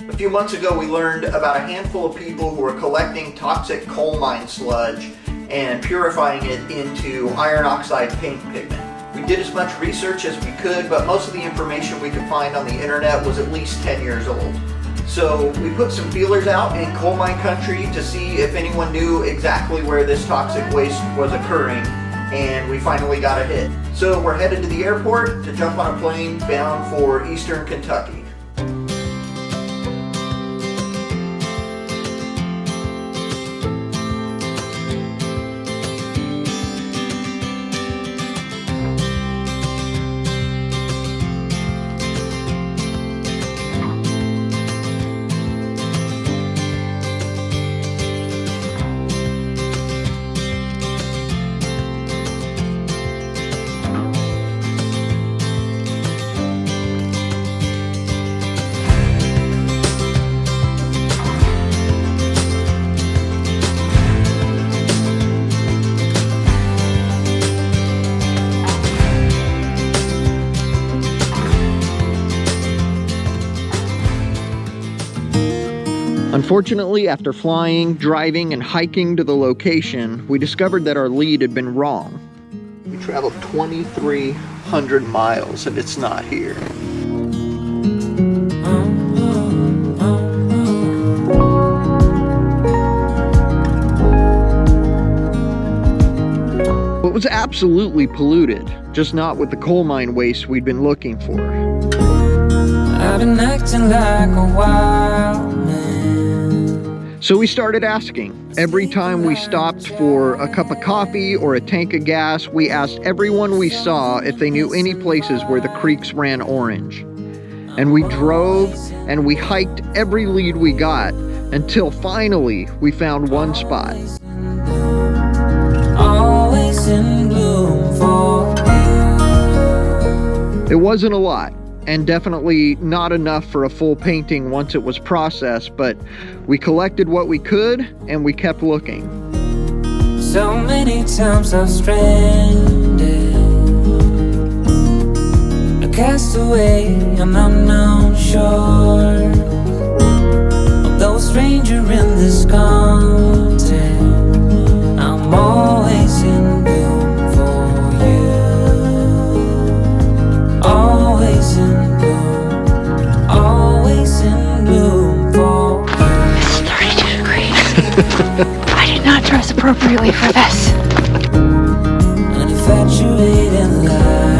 A few months ago we learned about a handful of people who were collecting toxic coal mine sludge and purifying it into iron oxide paint pigment. We did as much research as we could, but most of the information we could find on the internet was at least 10 years old. So we put some feelers out in coal mine country to see if anyone knew exactly where this toxic waste was occurring, and we finally got a hit. So we're headed to the airport to jump on a plane bound for eastern Kentucky. Unfortunately, after flying, driving, and hiking to the location, we discovered that our lead had been wrong. We traveled 2,300 miles and it's not here. It was absolutely polluted, just not with the coal mine waste we'd been looking for. I've been acting like a wild man. So we started asking. Every time we stopped for a cup of coffee or a tank of gas, we asked everyone we saw if they knew any places where the creeks ran orange. And we drove and we hiked every lead we got until finally we found one spot. Always in bloom for you. It wasn't a lot, and definitely not enough for a full painting once it was processed, but we collected what we could and we kept looking. So many times I've stranded, a castaway on unknown shore, although a stranger in this continent, I'm always in bloom for you. Always in bloom, always in bloom for you. It's 32 degrees. I did not dress appropriately for this. An infatuated light.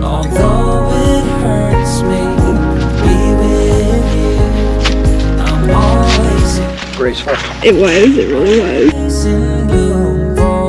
Although it hurts me, be with you. I'm always Graceful. It really was. in bloom for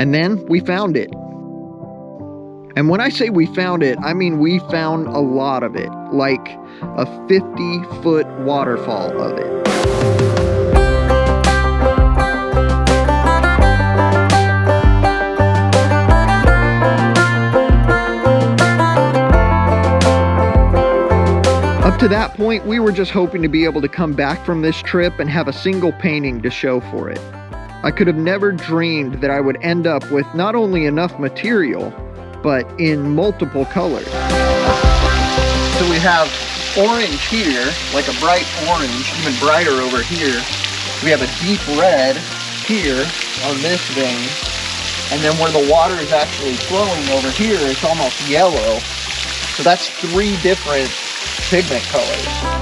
And then we found it. And when I say we found it, I mean we found a lot of it, like a 50-foot waterfall of it. Up to that point, we were just hoping to be able to come back from this trip and have a single painting to show for it. I could have never dreamed that I would end up with not only enough material, but in multiple colors. So we have orange here, like a bright orange, even brighter over here. We have a deep red here on this vein. And then where the water is actually flowing over here, it's almost yellow. So that's 3 different pigment colors.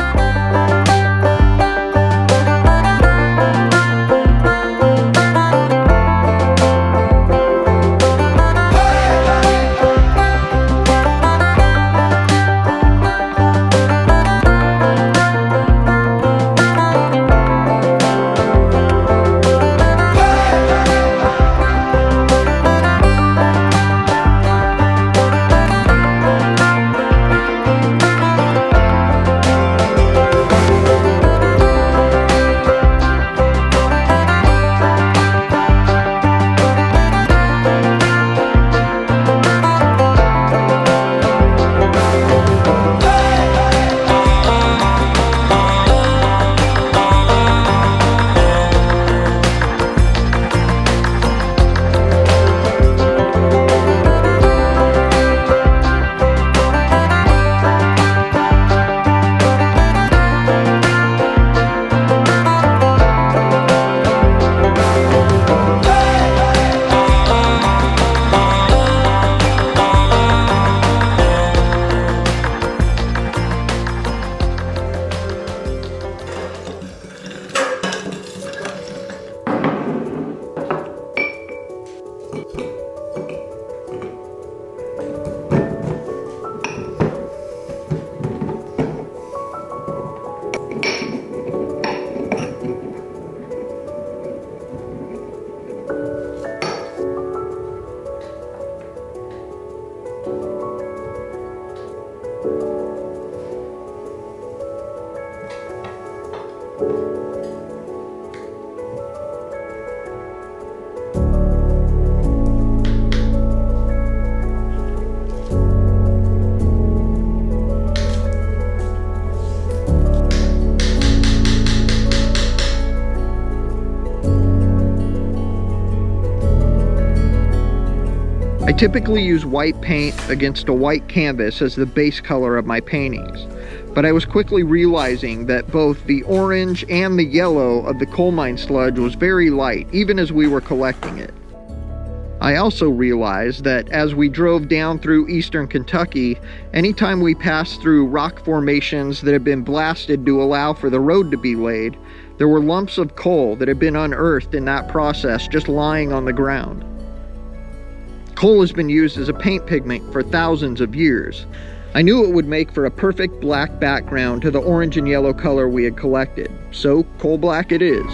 I typically use white paint against a white canvas as the base color of my paintings, but I was quickly realizing that both the orange and the yellow of the coal mine sludge was very light, even as we were collecting it. I also realized that as we drove down through eastern Kentucky, anytime we passed through rock formations that had been blasted to allow for the road to be laid, there were lumps of coal that had been unearthed in that process just lying on the ground. Coal has been used as a paint pigment for thousands of years. I knew it would make for a perfect black background to the orange and yellow color we had collected, so coal black it is.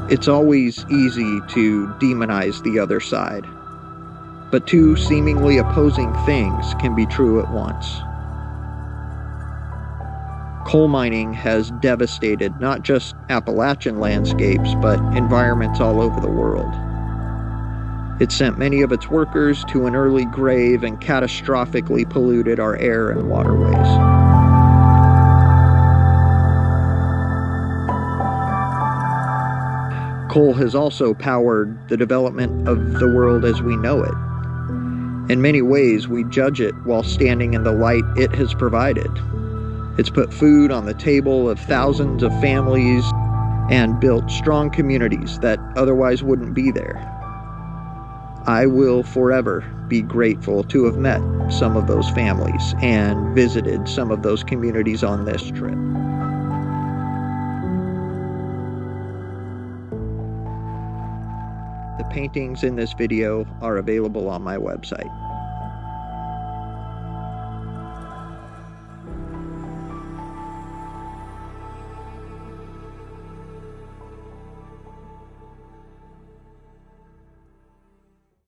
It's always easy to demonize the other side, but 2 seemingly opposing things can be true at once. Coal mining has devastated not just Appalachian landscapes, but environments all over the world. It sent many of its workers to an early grave and catastrophically polluted our air and waterways. Coal has also powered the development of the world as we know it. In many ways, we judge it while standing in the light it has provided. It's put food on the table of thousands of families and built strong communities that otherwise wouldn't be there. I will forever be grateful to have met some of those families and visited some of those communities on this trip. The paintings in this video are available on my website.